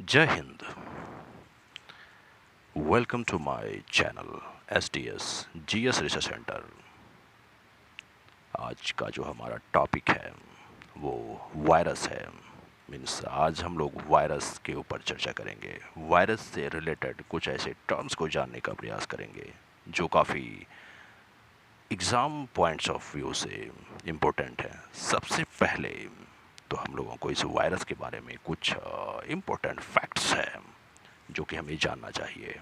जय हिंद। Welcome to my channel SDS GS research centre. आज का जो हमारा टॉपिक है वो वायरस है। मीन्स आज हम लोग वायरस के ऊपर चर्चा करेंगे। वायरस से रिलेटेड कुछ ऐसे टर्म्स को जानने का प्रयास करेंगे जो काफ़ी एग्ज़ाम पॉइंट्स ऑफ व्यू से इम्पोर्टेंट है। सबसे पहले तो हम लोगों को इस वायरस के बारे में कुछ इम्पोर्टेंट फैक्ट्स हैं जो कि हमें जानना चाहिए।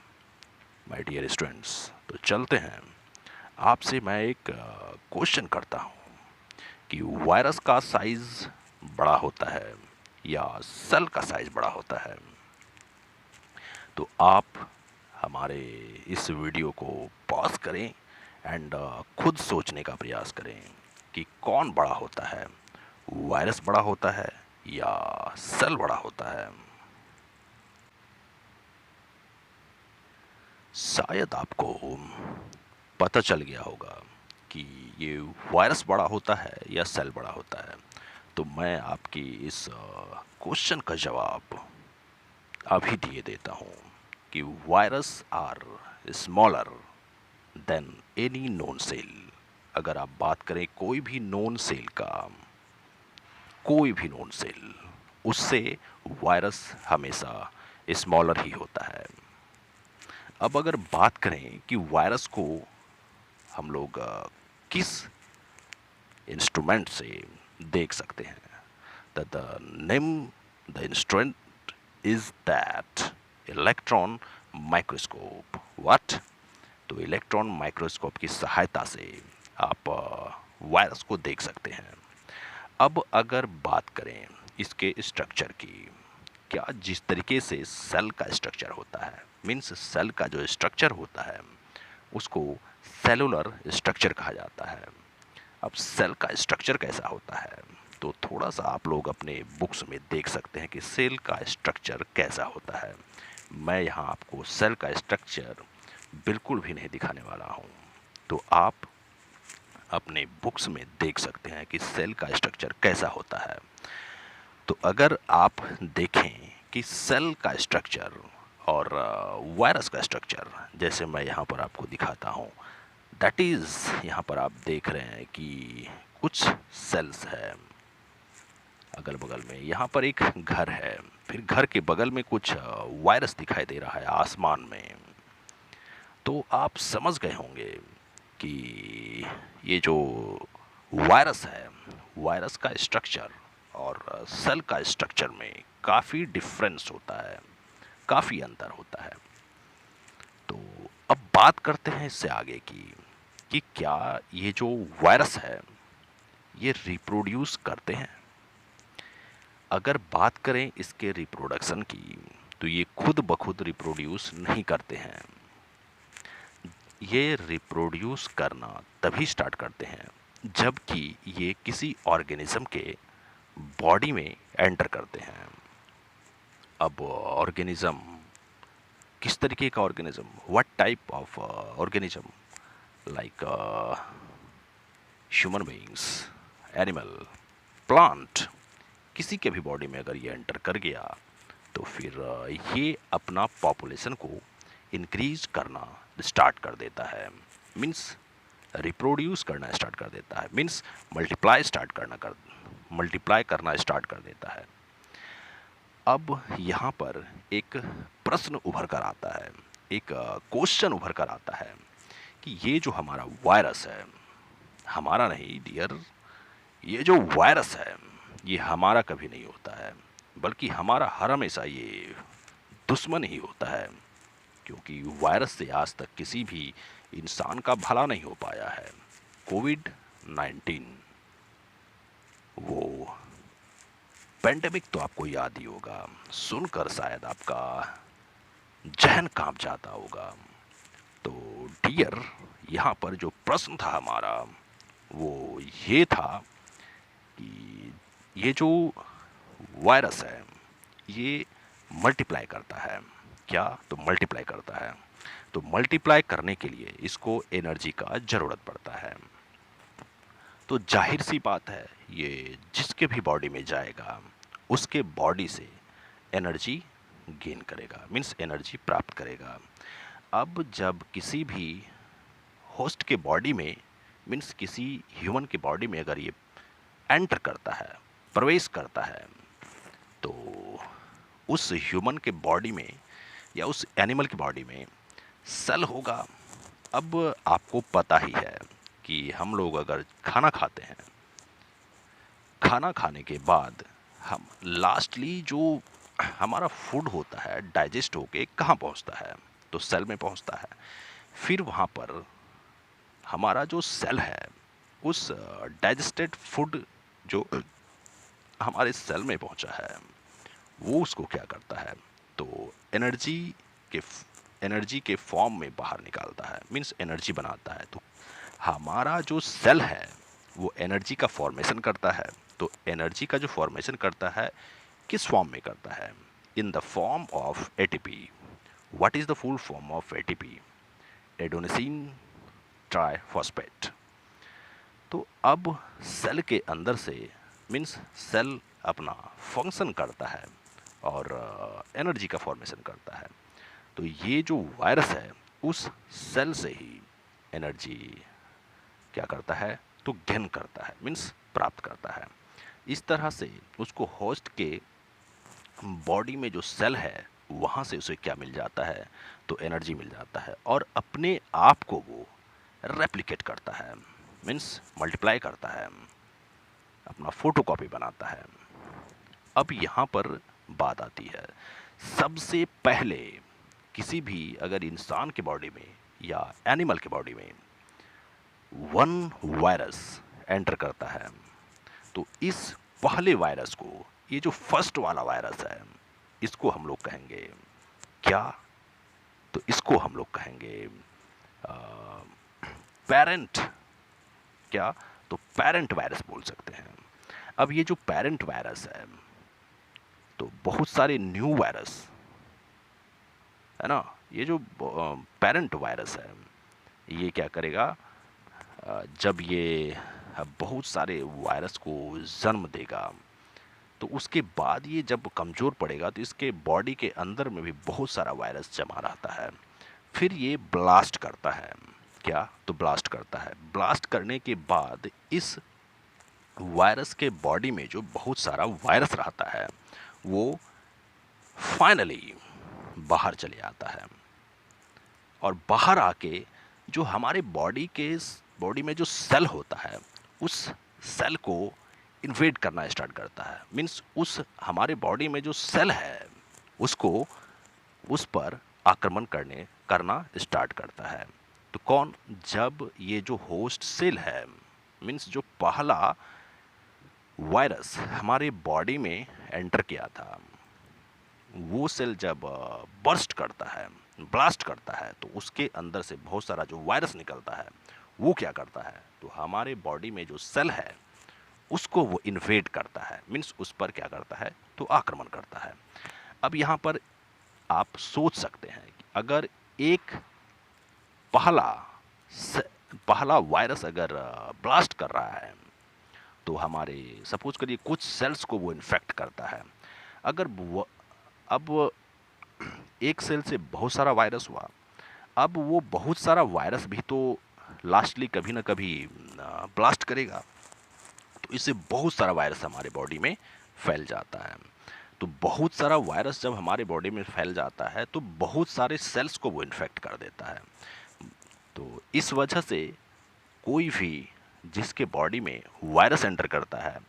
माय डियर स्टूडेंट्स, तो चलते हैं। आपसे मैं एक क्वेश्चन करता हूँ कि वायरस का साइज बड़ा होता है या सेल का साइज बड़ा होता है। तो आप हमारे इस वीडियो को पॉज करें एंड खुद सोचने का प्रयास करें कि कौन बड़ा होता है, वायरस बड़ा होता है या सेल बड़ा होता है। शायद आपको पता चल गया होगा कि ये वायरस बड़ा होता है या सेल बड़ा होता है। तो मैं आपकी इस क्वेश्चन का जवाब अभी दिए देता हूँ कि virus are smaller than any known cell. अगर आप बात करें कोई भी नोन सेल का, कोई भी नोन सेल, उससे वायरस हमेशा स्मॉलर ही होता है। अब अगर बात करें कि वायरस को हम लोग किस इंस्ट्रूमेंट से देख सकते हैं, the name the instrument is that electron microscope. What? तो इलेक्ट्रॉन माइक्रोस्कोप की सहायता से आप वायरस को देख सकते हैं। अब अगर बात करें इसके स्ट्रक्चर की, क्या जिस तरीके से सेल का स्ट्रक्चर होता है, मीन्स सेल का जो स्ट्रक्चर होता है उसको सेलुलर स्ट्रक्चर कहा जाता है। अब सेल का स्ट्रक्चर कैसा होता है, तो थोड़ा सा आप लोग अपने बुक्स में देख सकते हैं कि सेल का स्ट्रक्चर कैसा होता है। मैं यहाँ आपको सेल का स्ट्रक्चर बिल्कुल भी नहीं दिखाने वाला हूँ। तो आप अपने बुक्स में देख सकते हैं कि सेल का स्ट्रक्चर कैसा होता है। तो अगर आप देखें कि सेल का स्ट्रक्चर और वायरस का स्ट्रक्चर, जैसे मैं यहाँ पर आपको दिखाता हूँ, दैट इज़ यहाँ पर आप देख रहे हैं कि कुछ सेल्स है अगल बगल में। यहाँ पर एक घर है, फिर घर के बगल में कुछ वायरस दिखाई दे रहा है आसमान में। तो आप समझ गए होंगे कि ये जो वायरस है, वायरस का स्ट्रक्चर और सेल का स्ट्रक्चर में काफ़ी डिफरेंस होता है, काफ़ी अंतर होता है। तो अब बात करते हैं इससे आगे की कि क्या ये जो वायरस है ये रिप्रोड्यूस करते हैं। अगर बात करें इसके रिप्रोडक्शन की, तो ये खुद ब खुद रिप्रोड्यूस नहीं करते हैं। ये रिप्रोड्यूस करना तभी स्टार्ट करते हैं जबकि ये किसी ऑर्गेनिज्म के बॉडी में एंटर करते हैं। अब ऑर्गेनिज्म किस तरीके का organism, what type of organism, like human beings, animal, plant, किसी के भी बॉडी में अगर ये एंटर कर गया तो फिर ये अपना पॉपुलेशन को इंक्रीज करना स्टार्ट कर देता है। मीन्स रिप्रोड्यूस करना स्टार्ट कर देता है, मीन्स मल्टीप्लाई करना स्टार्ट कर देता है। अब यहाँ पर एक प्रश्न उभर कर आता है, एक क्वेश्चन उभर कर आता है कि ये जो हमारा वायरस है, हमारा नहीं डियर, ये जो वायरस है ये हमारा कभी नहीं होता है, बल्कि हमारा हर हमेशा ये दुश्मन ही होता है, क्योंकि वायरस से आज तक किसी भी इंसान का भला नहीं हो पाया है। कोविड-19 वो पेंडेमिक तो आपको याद ही होगा, सुनकर शायद आपका जहन कांप जाता होगा। तो डियर, यहाँ पर जो प्रश्न था हमारा वो ये था कि ये जो वायरस है ये मल्टीप्लाई करता है क्या? तो मल्टीप्लाई करता है। तो मल्टीप्लाई करने के लिए इसको एनर्जी का ज़रूरत पड़ता है। तो जाहिर सी बात है ये जिसके भी बॉडी में जाएगा उसके बॉडी से एनर्जी गेन करेगा, मीन्स एनर्जी प्राप्त करेगा। अब जब किसी भी होस्ट के बॉडी में, मीन्स किसी ह्यूमन के बॉडी में अगर ये एंटर करता है, प्रवेश करता है, तो उस ह्यूमन के बॉडी में या उस एनिमल की बॉडी में सेल होगा। अब आपको पता ही है कि हम लोग अगर खाना खाते हैं, खाना खाने के बाद हम लास्टली जो हमारा फूड होता है डाइजेस्ट होके कहाँ पहुँचता है, तो सेल में पहुँचता है। फिर वहाँ पर हमारा जो सेल है, उस डाइजेस्टेड फूड जो हमारे सेल में पहुँचा है, वो उसको क्या करता है, तो के एनर्जी के फॉर्म में बाहर निकालता है, मीन्स एनर्जी बनाता है। तो हमारा जो सेल है वो एनर्जी का फॉर्मेशन करता है। तो एनर्जी का जो फॉर्मेशन करता है किस फॉर्म में करता है, in the form of ATP. What is the full form of ATP, adenosine triphosphate. तो अब सेल के अंदर से, मीन्स सेल अपना फंक्शन करता है और एनर्जी का फॉर्मेशन करता है। तो ये जो वायरस है उस सेल से ही एनर्जी क्या करता है, तो गेन करता है, मीन्स प्राप्त करता है। इस तरह से उसको होस्ट के बॉडी में जो सेल है वहाँ से उसे क्या मिल जाता है, तो एनर्जी मिल जाता है और अपने आप को वो रेप्लिकेट करता है, मीन्स मल्टीप्लाई करता है, अपना फोटोकॉपी बनाता है। अब यहाँ पर बात आती है, सबसे पहले किसी भी अगर इंसान के बॉडी में या एनिमल के बॉडी में वन वायरस एंटर करता है, तो इस पहले वायरस को, ये जो फर्स्ट वाला वायरस है, इसको हम लोग कहेंगे क्या, तो इसको हम लोग कहेंगे पेरेंट। क्या, तो पेरेंट वायरस बोल सकते हैं। अब ये जो पेरेंट वायरस है, तो बहुत सारे न्यू वायरस है ना, ये जो पेरेंट वायरस है ये क्या करेगा, जब ये बहुत सारे वायरस को जन्म देगा, तो उसके बाद ये जब कमज़ोर पड़ेगा तो इसके बॉडी के अंदर में भी बहुत सारा वायरस जमा रहता है। फिर ये ब्लास्ट करता है, क्या, तो ब्लास्ट करता है। ब्लास्ट करने के बाद इस वायरस के बॉडी में जो बहुत सारा वायरस रहता है वो फाइनली बाहर चले आता है और बाहर आके जो हमारे बॉडी में जो सेल होता है उस सेल को इन्वेड करना स्टार्ट करता है। मीन्स उस हमारे बॉडी में जो सेल है उसको उस पर आक्रमण करना स्टार्ट करता है। तो कौन, जब ये जो होस्ट सेल है, मीन्स जो पहला वायरस हमारे बॉडी में एंटर किया था, वो सेल जब बर्स्ट करता है, ब्लास्ट करता है, तो उसके अंदर से बहुत सारा जो वायरस निकलता है वो क्या करता है, तो हमारे बॉडी में जो सेल है उसको वो इन्वेड करता है, मीन्स उस पर क्या करता है, तो आक्रमण करता है। अब यहाँ पर आप सोच सकते हैं कि अगर एक पहला वायरस अगर ब्लास्ट कर रहा है तो हमारे सपोज करिए कुछ सेल्स को वो इन्फेक्ट करता है। अगर अब एक सेल से बहुत सारा वायरस हुआ, अब वो बहुत सारा वायरस भी तो लास्टली कभी ना कभी ब्लास्ट करेगा, तो इससे बहुत सारा वायरस हमारे बॉडी में फैल जाता है। तो बहुत सारा वायरस जब हमारे बॉडी में फैल जाता है तो बहुत सारे सेल्स को वो इन्फेक्ट कर देता है। तो इस वजह से कोई भी जिसके बॉडी में वायरस एंटर करता है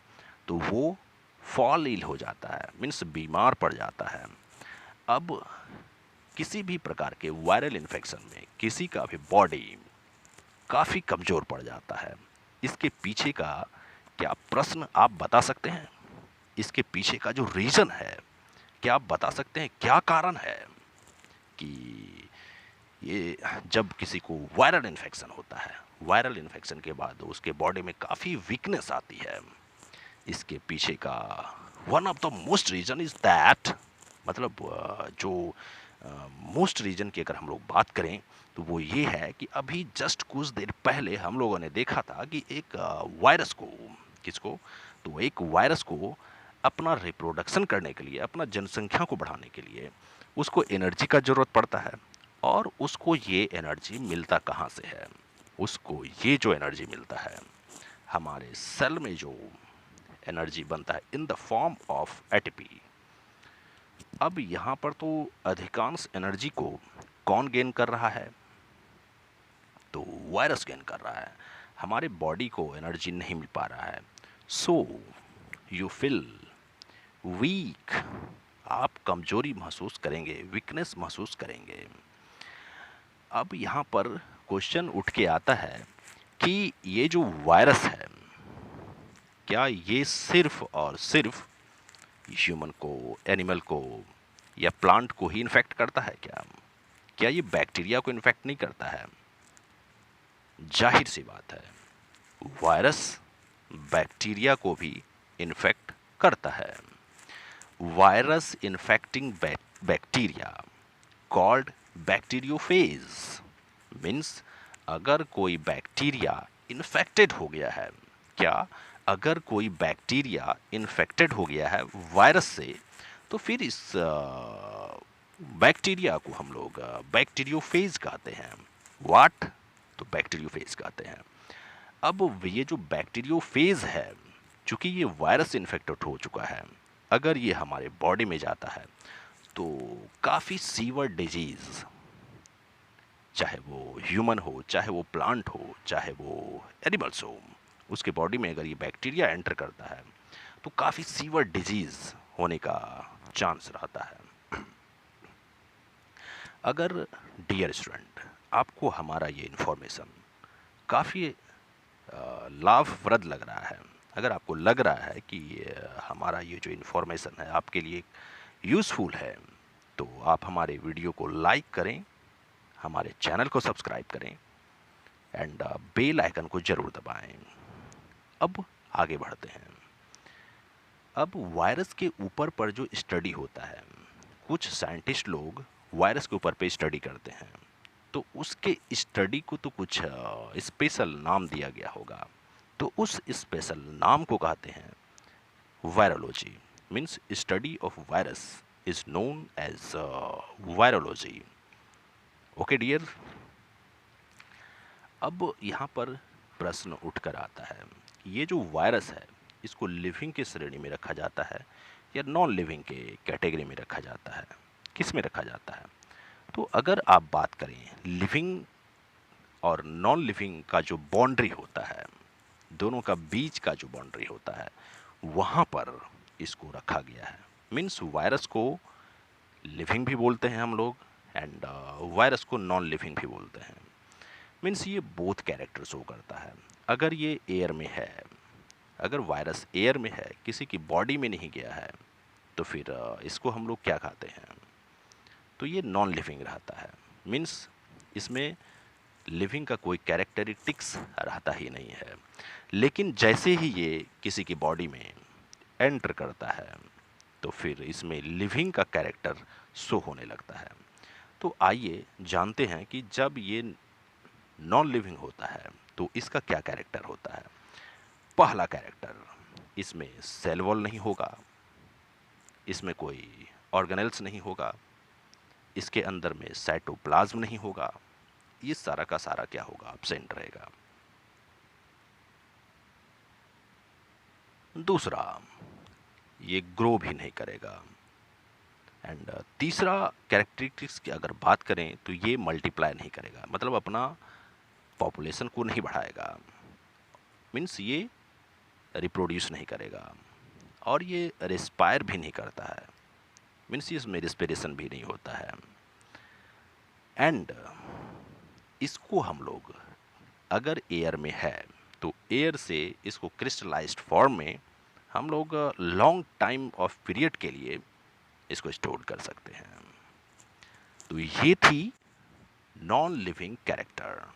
तो वो फॉल इल हो जाता है, मीन्स बीमार पड़ जाता है। अब किसी भी प्रकार के वायरल इन्फेक्शन में किसी का भी बॉडी काफ़ी कमज़ोर पड़ जाता है। इसके पीछे का क्या प्रश्न आप बता सकते हैं, इसके पीछे का जो रीज़न है क्या आप बता सकते हैं, क्या कारण है कि ये जब किसी को वायरल इन्फेक्शन होता है, वायरल इन्फेक्शन के बाद उसके बॉडी में काफ़ी वीकनेस आती है। इसके पीछे का one of the most reason is that, मतलब जो मोस्ट रीज़न की अगर हम लोग बात करें तो वो ये है कि अभी जस्ट कुछ देर पहले हम लोगों ने देखा था कि एक वायरस को, किसको, तो एक वायरस को अपना रिप्रोडक्शन करने के लिए, अपना जनसंख्या को बढ़ाने के लिए उसको एनर्जी का ज़रूरत पड़ता है। और उसको ये एनर्जी मिलता कहाँ से है? उसको ये जो एनर्जी मिलता है, हमारे सेल में जो एनर्जी बनता है in the form of ATP. अब यहाँ पर तो अधिकांश एनर्जी को कौन गेन कर रहा है? तो वायरस गेन कर रहा है। हमारे बॉडी को एनर्जी नहीं मिल पा रहा है, सो यू फील वीक। आप कमजोरी महसूस करेंगे, वीकनेस महसूस करेंगे। अब यहाँ पर क्वेश्चन उठ के आता है कि ये जो वायरस है, क्या ये सिर्फ और सिर्फ ह्यूमन को, एनिमल को या प्लांट को ही इन्फेक्ट करता है क्या? क्या ये बैक्टीरिया को इन्फेक्ट नहीं करता है? जाहिर सी बात है, वायरस बैक्टीरिया को भी इन्फेक्ट करता है। Virus infecting bacteria called bacteriophage means अगर कोई बैक्टीरिया इन्फेक्टेड हो गया है, क्या अगर कोई बैक्टीरिया इन्फेक्टेड हो गया है वायरस से, तो फिर इस बैक्टीरिया को हम लोग बैक्टीरियोफेज कहते हैं। वाट? तो बैक्टीरियोफेज कहते हैं। अब ये जो बैक्टीरियोफेज है, चूंकि ये वायरस इन्फेक्टेड हो चुका है, अगर ये हमारे बॉडी में जाता है तो काफ़ी सीवर डिजीज़, चाहे वो ह्यूमन हो, चाहे वो प्लांट हो, चाहे वो एनिमल्स हो, उसके बॉडी में अगर ये बैक्टीरिया एंटर करता है तो काफ़ी सीवर डिजीज़ होने का चांस रहता है। अगर डियर स्टूडेंट, आपको हमारा ये इन्फॉर्मेशन काफ़ी लाभप्रद लग रहा है, अगर आपको लग रहा है कि हमारा ये जो इन्फॉर्मेशन है आपके लिए यूज़फुल है, तो आप हमारे वीडियो को लाइक करें, हमारे चैनल को सब्सक्राइब करें एंड बेल आइकन को ज़रूर दबाएं। अब आगे बढ़ते हैं। अब वायरस के ऊपर पर जो स्टडी होता है, कुछ साइंटिस्ट लोग वायरस के ऊपर पे स्टडी करते हैं, तो उसके स्टडी को तो कुछ स्पेशल नाम दिया गया होगा, तो उस स्पेशल नाम को कहते हैं virology. Means study of virus is known as virology. Okay dear, अब यहाँ पर प्रश्न उठकर आता है, ये जो वायरस है इसको लिविंग की श्रेणी में रखा जाता है या नॉन लिविंग के कैटेगरी में रखा जाता है? किस में रखा जाता है? तो अगर आप बात करें लिविंग और नॉन लिविंग का जो बाउंड्री होता है, दोनों का बीच का जो बाउंड्री होता है, वहाँ पर इसको रखा गया है। मीन्स वायरस को लिविंग भी बोलते हैं हम लोग एंड वायरस को नॉन लिविंग भी बोलते हैं। मीन्स ये बोथ कैरेक्टर शो करता है। अगर ये एयर में है, अगर वायरस एयर में है, किसी की बॉडी में नहीं गया है, तो फिर इसको हम लोग क्या कहते हैं? तो ये नॉन लिविंग रहता है। मीन्स इसमें लिविंग का कोई कैरेक्टरिस्टिक्स रहता ही नहीं है। लेकिन जैसे ही ये किसी की बॉडी में एंटर करता है तो फिर इसमें लिविंग का कैरेक्टर शो होने लगता है। तो आइए जानते हैं कि जब ये नॉन लिविंग होता है तो इसका क्या कैरेक्टर होता है। पहला कैरेक्टर, इसमें सेल वॉल नहीं होगा, इसमें कोई ऑर्गेनेल्स नहीं होगा, इसके अंदर में साइटोप्लाज्म नहीं होगा, ये सारा का सारा क्या होगा? एब्सेंट रहेगा। दूसरा, ये ग्रो भी नहीं करेगा। एंड तीसरा कैरेक्टरिस्टिक्स की अगर बात करें तो ये मल्टीप्लाई नहीं करेगा, मतलब अपना पॉपुलेशन को नहीं बढ़ाएगा। मीन्स ये रिप्रोड्यूस नहीं करेगा और ये रिस्पायर भी नहीं करता है। मीन्स इसमें रिस्पिरेशन भी नहीं होता है। एंड इसको हम लोग अगर एयर में है तो एयर से इसको क्रिस्टलाइज्ड फॉर्म में हम लोग लॉन्ग टाइम ऑफ पीरियड के लिए इसको स्टोर कर सकते हैं। तो ये थी नॉन लिविंग कैरेक्टर।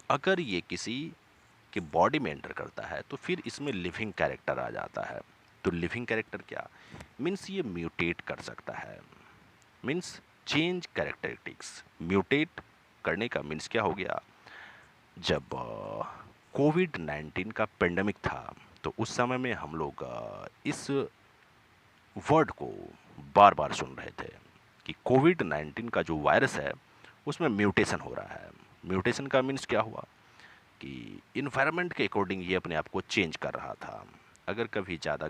अगर ये किसी के बॉडी में एंटर करता है तो फिर इसमें लिविंग कैरेक्टर आ जाता है। तो लिविंग कैरेक्टर क्या मीन्स? ये म्यूटेट कर सकता है। Means change characteristics. म्यूटेट करने का मीन्स क्या हो गया? जब कोविड-19 का पेंडेमिक था तो उस समय में हम लोग इस वर्ड को बार बार सुन रहे थे कि कोविड-19 का जो वायरस है उसमें म्यूटेशन हो रहा है। म्यूटेशन का मीन्स क्या हुआ कि इन्वायरमेंट के अकॉर्डिंग ये अपने आप को चेंज कर रहा था। अगर कभी ज़्यादा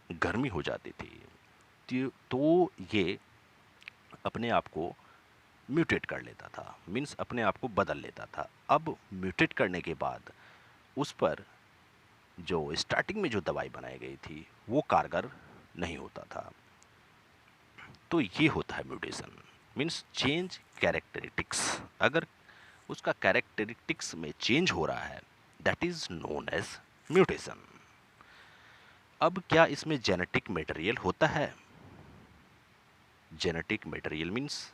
गर्मी हो जाती थी तो ये अपने आप को म्यूटेट कर लेता था, मीन्स अपने आप को बदल लेता था। अब म्यूटेट करने के बाद उस पर जो स्टार्टिंग में जो दवाई बनाई गई थी वो कारगर नहीं होता था। तो ये होता है म्यूटेशन, मीन्स चेंज कैरेक्टरिस्टिक्स। अगर उसका कैरेक्टरिस्टिक्स में चेंज हो रहा है that is known as mutation. अब क्या इसमें जेनेटिक मटेरियल होता है? जेनेटिक मटेरियल मीन्स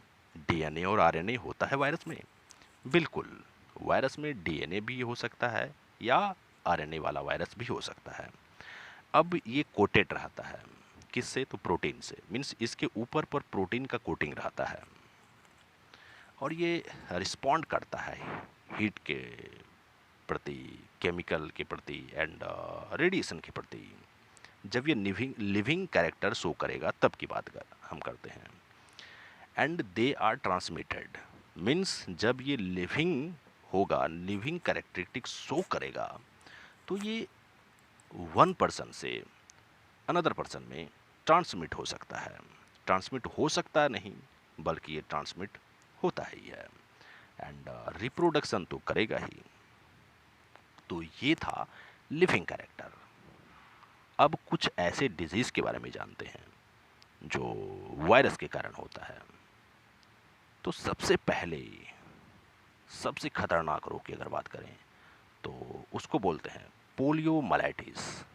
डीएनए और आरएनए होता है वायरस में। बिल्कुल, वायरस में डीएनए भी हो सकता है या आरएनए वाला वायरस भी हो सकता है। अब ये कोटेड रहता है किससे? तो प्रोटीन से, मीन्स इसके ऊपर पर प्रोटीन का कोटिंग रहता है और ये रिस्पॉन्ड करता है हीट के प्रति, केमिकल के प्रति एंड रेडिएशन के प्रति। जब ये लिविंग कैरेक्टर शो करेगा तब की बात हम करते हैं। And they are transmitted, means जब ये लिविंग होगा, लिविंग कैरेक्टरिस्टिक शो करेगा तो ये वन पर्सन से अनदर पर्सन में ट्रांसमिट हो सकता है। ट्रांसमिट हो सकता है नहीं, बल्कि ये ट्रांसमिट होता ही है एंड रिप्रोडक्शन तो करेगा ही। तो ये था लिविंग कैरेक्टर। अब कुछ ऐसे डिजीज़ के बारे में जानते हैं जो वायरस के कारण होता है। तो सबसे पहले सबसे खतरनाक रोग की अगर बात करें तो उसको बोलते हैं पोलियोमाइलाइटिस,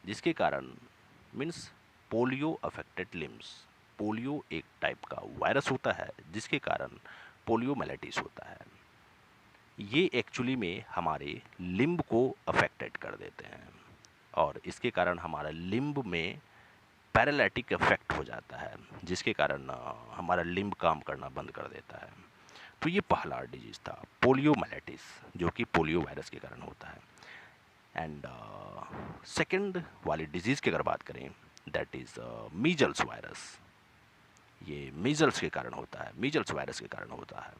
जिसके कारण means polio affected limbs. Polio एक टाइप का वायरस होता है जिसके कारण पोलियोमाइलाइटिस होता है। ये एक्चुअली में हमारे लिम्ब को अफेक्टेड कर देते हैं और इसके कारण हमारा लिम्ब में पैरालिटिक इफेक्ट हो जाता है, जिसके कारण हमारा लिम्ब काम करना बंद कर देता है। तो ये पहला डिजीज़ था पोलियोमाइलाइटिस, जो कि पोलियो वायरस के कारण होता है। एंड सेकंड वाली डिजीज़ की अगर बात करें दैट इज़ मीजल्स वायरस। ये मीजल्स के कारण होता है, मीजल्स वायरस के कारण होता है।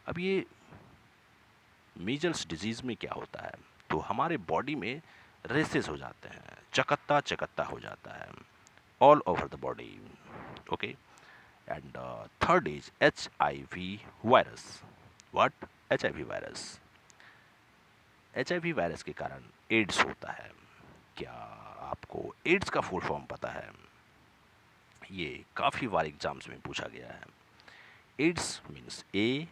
अब ये मीजल्स डिजीज़ में क्या होता है, तो हमारे बॉडी में रेसेस हो जाते हैं, चकत्ता चकत्ता हो जाता है all over the body. Okay, and third is HIV virus. What? HIV virus. HIV virus के कारण एड्स होता है। क्या आपको एड्स का फुल फॉर्म पता है? ये काफ़ी बार एग्जाम्स में पूछा गया है। AIDS means A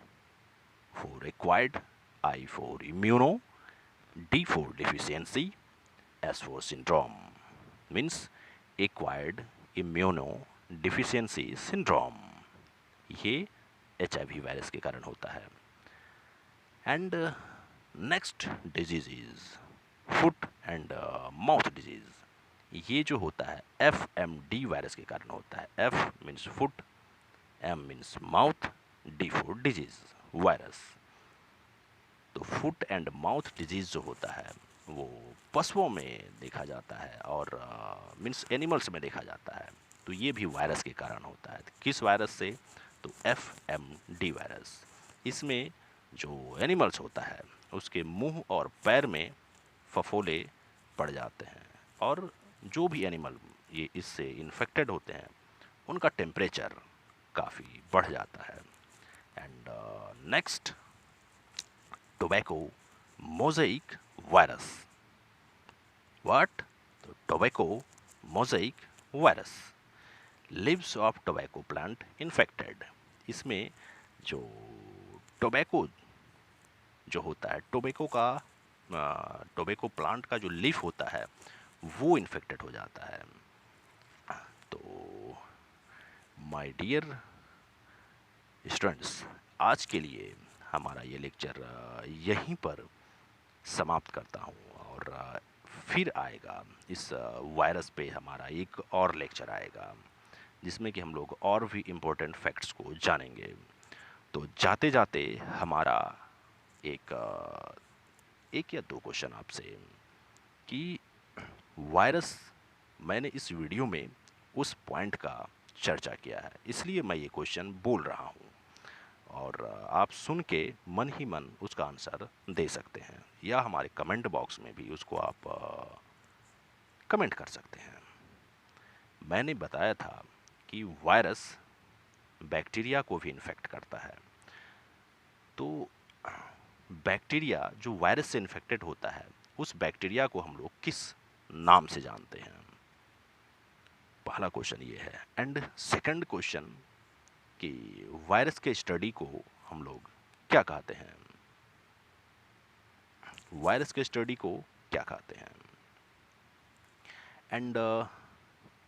for acquired, I for immuno, D for deficiency, S for syndrome, means acquired immunodeficiency syndrome। ये HIV वायरस के कारण होता है। And next disease is foot and mouth disease. ये जो होता है FMD वायरस के कारण होता है। F means foot, M means mouth, D for disease virus. तो फुट एंड माउथ डिजीज़ जो होता है वो पशुओं में देखा जाता है और मीन्स एनिमल्स में देखा जाता है। तो ये भी वायरस के कारण होता है। किस वायरस से? तो FMD वायरस। इसमें जो एनिमल्स होता है उसके मुंह और पैर में फफोले पड़ जाते हैं और जो भी एनिमल ये इससे इन्फेक्टेड होते हैं उनका टेम्परेचर काफ़ी बढ़ जाता है। And next, tobacco mosaic virus. What? The tobacco mosaic virus. Leaves of tobacco plant infected. इसमें जो टोबैको जो होता है, टोबैको प्लांट का जो लीफ होता है वो इन्फेक्टेड हो जाता है। तो माय डियर स्टूडेंट्स, आज के लिए हमारा ये लेक्चर यहीं पर समाप्त करता हूँ और फिर आएगा इस वायरस पे हमारा एक और लेक्चर आएगा जिसमें कि हम लोग और भी इम्पोर्टेंट फैक्ट्स को जानेंगे। तो जाते जाते हमारा एक एक या दो क्वेश्चन आपसे कि वायरस मैंने इस वीडियो में उस पॉइंट का चर्चा किया है, इसलिए मैं ये क्वेश्चन बोल रहा हूँ। और आप सुन के मन ही मन उसका आंसर दे सकते हैं, या हमारे कमेंट बॉक्स में भी उसको आप कमेंट कर सकते हैं। मैंने बताया था कि वायरस बैक्टीरिया को भी इन्फेक्ट करता है। तो बैक्टीरिया जो वायरस से इन्फेक्टेड होता है, उस बैक्टीरिया को हम लोग किस नाम से जानते हैं? पहला क्वेश्चन ये है। एंड सेकंड क्वेश्चन कि वायरस के स्टडी को हम लोग क्या कहते हैं? वायरस के स्टडी को क्या कहते हैं? एंड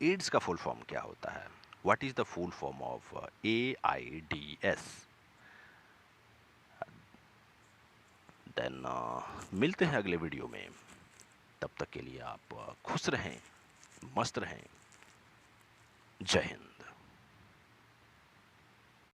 एड्स का फुल फॉर्म क्या होता है? What is the full form of AIDS? Then मिलते हैं अगले वीडियो में। तब तक के लिए आप खुश रहें, मस्त रहें। जय हिंद।